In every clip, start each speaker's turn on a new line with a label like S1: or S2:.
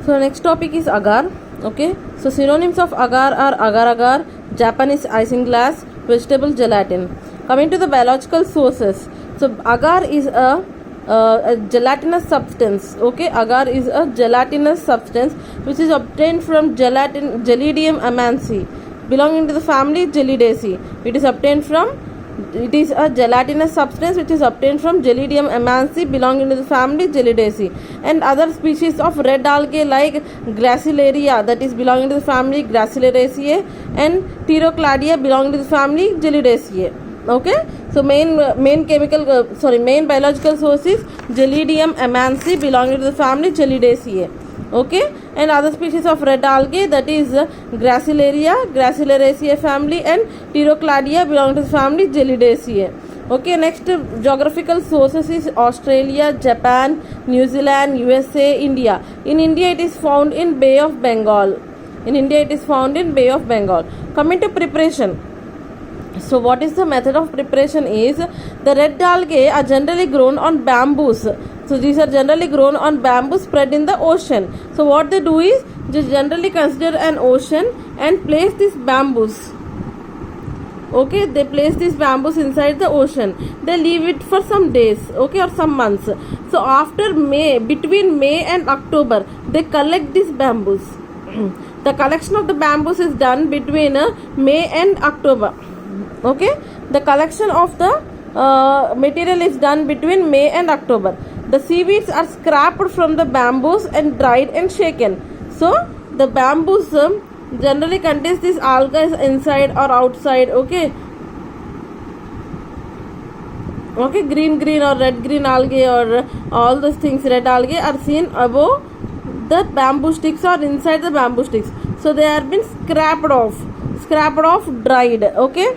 S1: So next topic is agar. Okay, so synonyms of agar are agar-agar, Japanese isinglass, vegetable gelatin. Coming to the biological sources, so agar is a gelatinous substance. Okay, agar is a gelatinous substance which is obtained from Gelidium amansi, belonging to the family Gelidaceae. It is a gelatinous substance which is obtained from Gelidium amansi, belonging to the family Gelidaceae, and other species of red algae like Gracilaria, that is belonging to the family Gracilaraceae, and Pterocladia, belonging to the family Gelidaceae. Okay, so main biological source is Gelidium amansi, belonging to the family Gelidaceae. Okay, and other species of red algae, that is Gracilaria, Gracilaraceae family, and Pterocladia, belong to the family Gelidaceae. Okay, next geographical sources is Australia, Japan, New Zealand, USA, India. In India it is found in Bay of Bengal. Coming to preparation, so what is the method of preparation is the red algae are generally grown on bamboos. So these are generally grown on bamboo spread in the ocean. So what they do is just generally consider an ocean and place these bamboos. Okay, they place these bamboos inside the ocean. They leave it for some days, okay, or some months. So after between May and October, they collect these bamboos. The collection of the bamboos is done between May and October. Okay, the collection of the material is done between May and October. The seaweeds are scraped from the bamboos and dried and shaken. So the bamboos generally contains these algae inside or outside. Okay, green or red green algae or all those things, red algae are seen above the bamboo sticks or inside the bamboo sticks. So they have been scraped off, dried. Okay,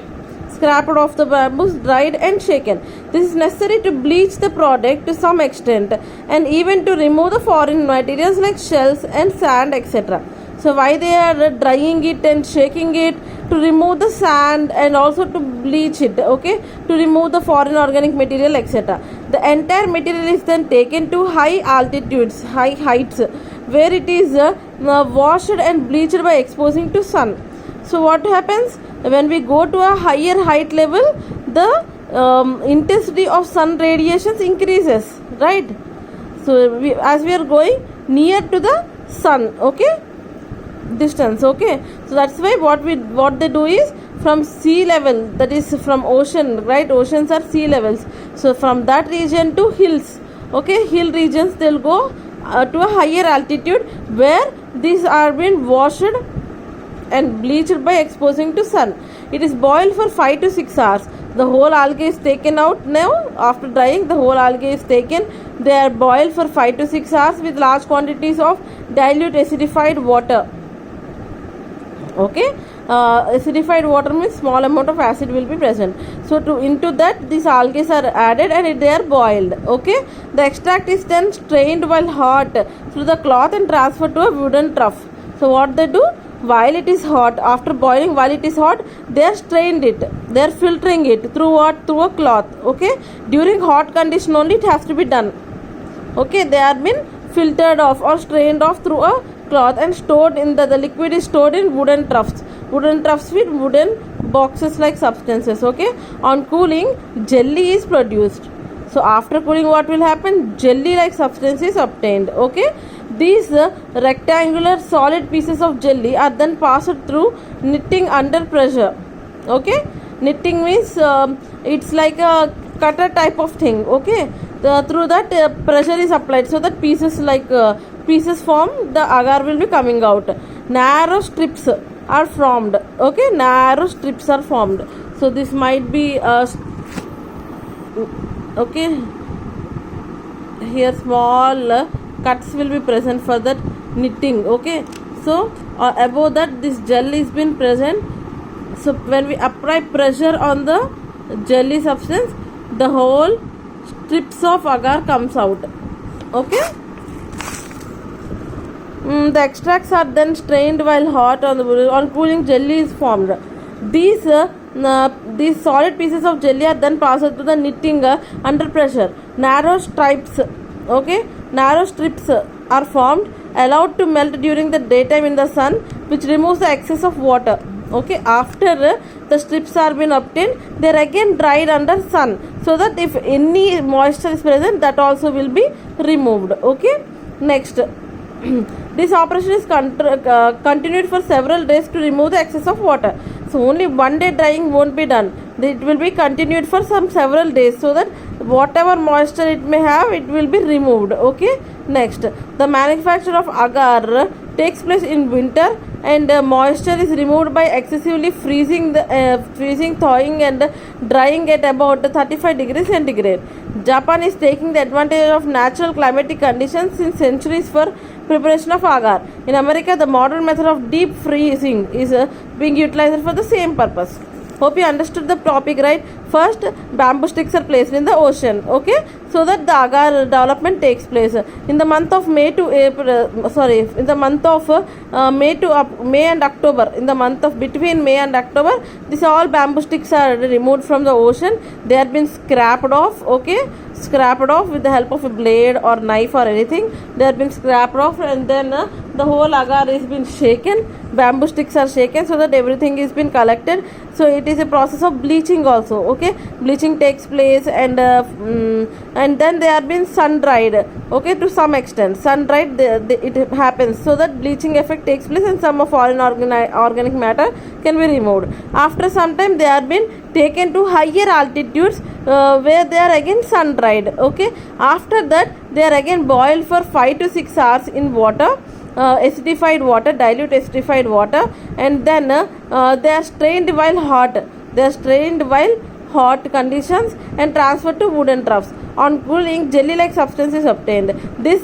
S1: scraped off the bamboos, dried and shaken. This is necessary to bleach the product to some extent and even to remove the foreign materials like shells and sand, etc. So why they are drying it and shaking it? To remove the sand and also to bleach it, okay, to remove the foreign organic material, etc. The entire material is then taken to high altitudes, high heights, where it is washed and bleached by exposing to sun. So what happens when we go to a higher height level? The intensity of sun radiations increases, right? So as we are going near to the sun, okay, distance. Okay, so that's why what they do is from sea level, that is from ocean, right? Oceans are sea levels. So from that region to hills, okay, hill regions, they'll go to a higher altitude where these are being washed and bleached by exposing to sun. It is boiled for 5 to 6 hours. The whole algae is taken out now. After drying, the whole algae is taken. They are boiled for 5 to 6 hours with large quantities of dilute acidified water. Okay, acidified water means small amount of acid will be present. So into that these algae are added and they are boiled. Okay, the extract is then strained while hot through the cloth and transferred to a wooden trough. So what they do, while it is hot, after boiling, while it is hot, they are strained it, they are filtering it through what? Through a cloth. Okay, during hot condition only it has to be done. Okay, they are been filtered off or strained off through a cloth and stored in the liquid is stored in wooden troughs with wooden boxes like substances. Okay, on cooling, jelly is produced. So after cooling, what will happen? Jelly like substance is obtained. Okay, these rectangular solid pieces of jelly are then passed through knitting under pressure. Okay, knitting means it's like a cutter type of thing. Okay, through that pressure is applied so that pieces form, the agar will be coming out. Narrow strips are formed. Okay, narrow strips are formed. So this might be okay, here small cuts will be present for that knitting. Okay, so above that this jelly is been present. So when we apply pressure on the jelly substance, the whole strips of agar comes out. Okay, the extracts are then strained while hot. On cooling, jelly is formed. These solid pieces of jelly are then passed to the knitting under pressure. Narrow strips, okay, narrow strips are formed. allowed to melt during the daytime in the sun, which removes the excess of water. Okay, after the strips are been obtained, they are again dried under sun, so that if any moisture is present, that also will be removed. Okay, next. This operation is continued for several days to remove the excess of water. So only one day drying won't be done. It will be continued for some several days, so that whatever moisture it may have, it will be removed. Okay, next, the manufacture of agar takes place in winter, and moisture is removed by excessively freezing, thawing and drying at about 35 degrees centigrade. Japan is taking the advantage of natural climatic conditions since centuries for preparation of agar. In America, the modern method of deep freezing is being utilized for the same purpose. Hope you understood the topic, right? First, bamboo sticks are placed in the ocean, okay, so that the agar development takes place in the month of May to April. In the month of May and October. In the month of between May and October, these all bamboo sticks are removed from the ocean. They have been scrapped off, okay, scrapped off with the help of a blade or knife or anything. They have been scrapped off, and then the whole agar is been shaken. Bamboo sticks are shaken, so that everything is been collected. So it is a process of bleaching also. Okay, bleaching takes place, and then they are being sun dried. Okay, to some extent sun dried it happens, so that bleaching effect takes place, and some of foreign organic matter can be removed. After some time, they are being taken to higher altitudes, where they are again sun dried. Okay, after that, they are again boiled for 5 to 6 hours in water, acidified water, dilute acidified water, and then they are strained while hot. They are strained while hot conditions and transferred to wooden troughs. On cooling, jelly-like substance is obtained. This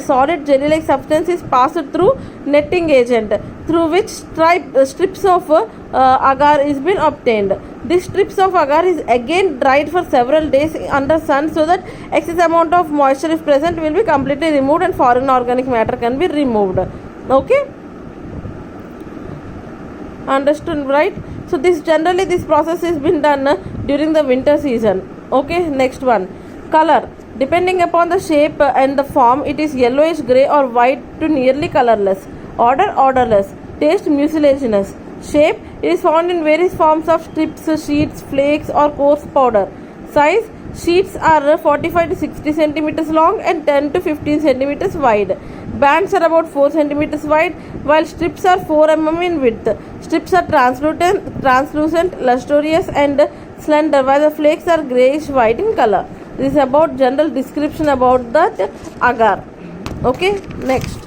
S1: solid jelly-like substance is passed through netting agent, through which strips of agar is been obtained. These strips of agar is again dried for several days under sun, so that excess amount of moisture, if present, will be completely removed, and foreign organic matter can be removed. Okay, understood, right? So this process is been done during the winter season. Okay, next one, color. Depending upon the shape and the form, it is yellowish gray or white to nearly colorless. Order, orderless. Taste, mucilaginous. Shape, it is found in various forms of strips, sheets, flakes or coarse powder. Size, sheets are 45 to 60 centimeters long and 10 to 15 centimeters wide. Bands are about 4 centimeters wide, while strips are 4 mm in width. Strips are translucent, lustrous and slender, while the flakes are grayish white in color. This is about general description about that agar. Okay, next.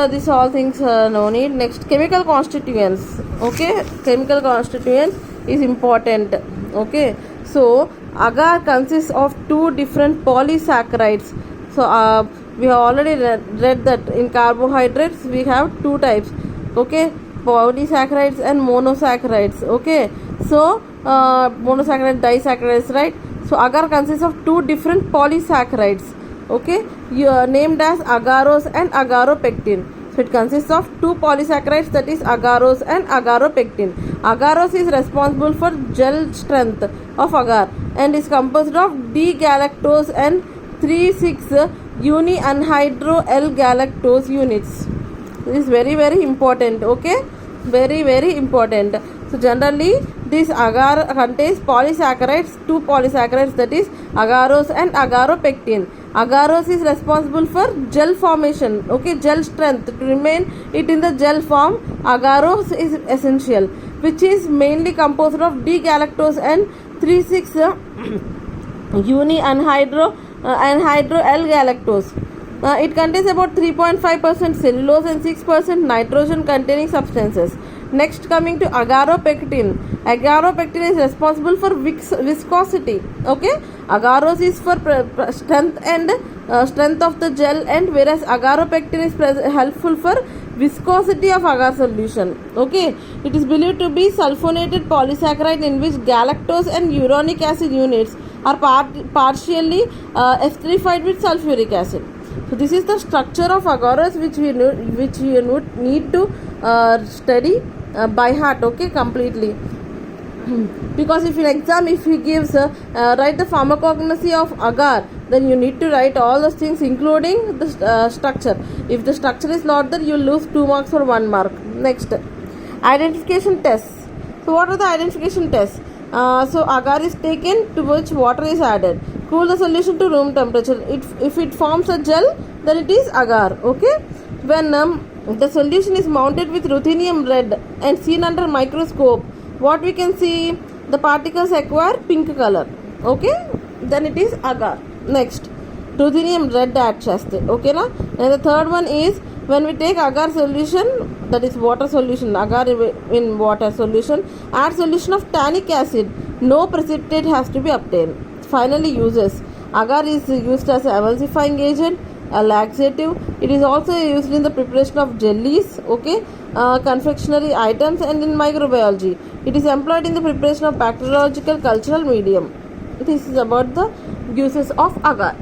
S1: This all things no need. Next, chemical constituents. Okay, chemical constituents is important. Okay, so agar consists of 2 different polysaccharides. So we have already read that in carbohydrates we have 2 types. Okay, polysaccharides and monosaccharides. Okay, so monosaccharide, disaccharides, right? So agar consists of 2 different polysaccharides. Okay, you are named as agarose and agaropectin. So it consists of 2 polysaccharides, that is agarose and agaropectin. Agarose is responsible for gel strength of agar and is composed of D-galactose and 3,6 uni-anhydro L-galactose units. This is very, very important. Okay, very, very important. So generally this agar contains polysaccharides, 2 polysaccharides, that is agarose and agaropectin. Agarose is responsible for gel formation, okay, gel strength. To remain it in the gel form, agarose is essential, which is mainly composed of D-galactose and 3,6 uni-anhydro L-galactose. It contains about 3.5% cellulose and 6% nitrogen containing substances. Next, coming to agaropectin. Agaropectin is responsible for viscosity. Okay, agarose is for strength and strength of the gel, and whereas agaropectin is helpful for viscosity of agar solution. Okay, it is believed to be sulfonated polysaccharide in which galactose and uronic acid units are partially esterified with sulfuric acid. So this is the structure of agarose which you need to study by heart. Okay, completely. Because if in exam if he gives write the pharmacognosy of agar, then you need to write all those things including the structure. If the structure is not there, you lose 2 marks for 1 mark. Next, identification tests. So what are the identification tests? So agar is taken, to which water is added. Cool the solution to room temperature. If it forms a gel, then it is agar. Okay. When the solution is mounted with ruthenium red and seen under microscope, what we can see? The particles acquire pink color. Okay, then it is agar. Next, ruthenium red add cheste. Okay na. And the third one is when we take agar solution, that is water solution, agar in water solution, add solution of tannic acid, no precipitate has to be obtained. Finally, uses. Agar is used as an emulsifying agent, a laxative. It is also used in the preparation of jellies, okay, confectionery items, and in microbiology. It is employed in the preparation of bacteriological cultural medium. This is about the uses of agar.